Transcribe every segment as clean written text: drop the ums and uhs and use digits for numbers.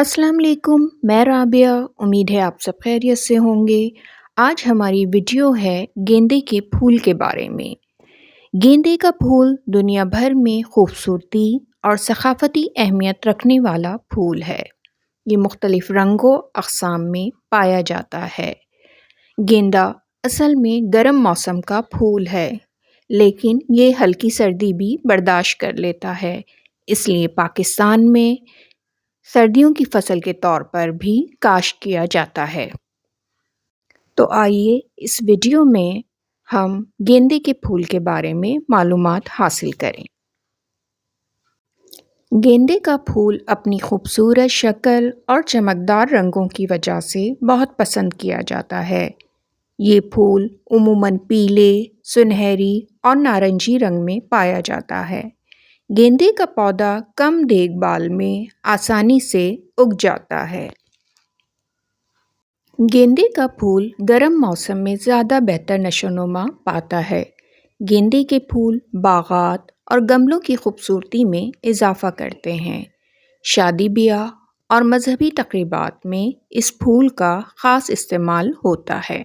अस्सलाम वालेकुम, मैं राबिया। उम्मीद है आप सब खैरियत से होंगे। आज हमारी वीडियो है गेंदे के फूल के बारे में। गेंदे का फूल दुनिया भर में खूबसूरती और सकाफती अहमियत रखने वाला फूल है। ये मुख्तलिफ रंगों अक़साम में पाया जाता है। गेंदा असल में गर्म मौसम का फूल है, लेकिन ये हल्की सर्दी भी बर्दाश्त कर लेता है। इसलिए पाकिस्तान में सर्दियों की फसल के तौर पर भी काश्त किया जाता है। तो आइए इस वीडियो में हम गेंदे के फूल के बारे में मालूमात हासिल करें। गेंदे का फूल अपनी खूबसूरत शक्ल और चमकदार रंगों की वजह से बहुत पसंद किया जाता है। ये फूल उमूमन पीले, सुनहरी और नारंगी रंग में पाया जाता है। गेंदे का पौधा कम देखभाल में आसानी से उग जाता है। गेंदे का फूल गर्म मौसम में ज़्यादा बेहतर नशोनुमा पाता है। गेंदे के फूल बागात और गमलों की खूबसूरती में इजाफ़ा करते हैं। शादी ब्याह और मजहबी तक़रीबात में इस फूल का ख़ास इस्तेमाल होता है।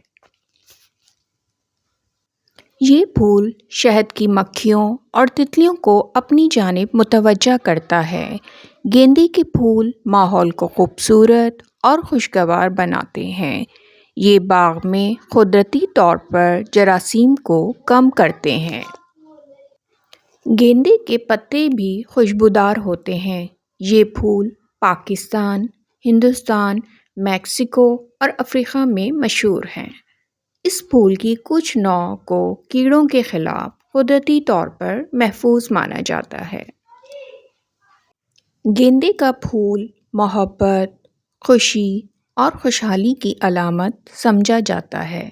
ये फूल शहद की मक्खियों और तितलियों को अपनी जानिब मुतवज्जा करता है। गेंदे के फूल माहौल को खूबसूरत और खुशगवार बनाते हैं। ये बाग में कुदरती तौर पर जरासीम को कम करते हैं। गेंदे के पत्ते भी खुशबूदार होते हैं। ये फूल पाकिस्तान, हिंदुस्तान, मेक्सिको और अफ्रीका में मशहूर हैं। इस फूल की कुछ नौ को कीड़ों के खिलाफ कुदरती तौर पर महफूज माना जाता है। गेंदे का फूल मोहब्बत, खुशी और खुशहाली की अलामत समझा जाता है।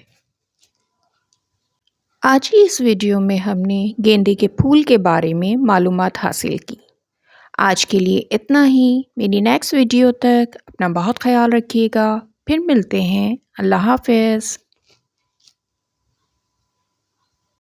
आज की इस वीडियो में हमने गेंदे के फूल के बारे में मालूमात हासिल की। आज के लिए इतना ही। मेरी नेक्स्ट वीडियो तक अपना बहुत ख्याल रखिएगा। फिर मिलते हैं। अल्लाह हाफ़िज़।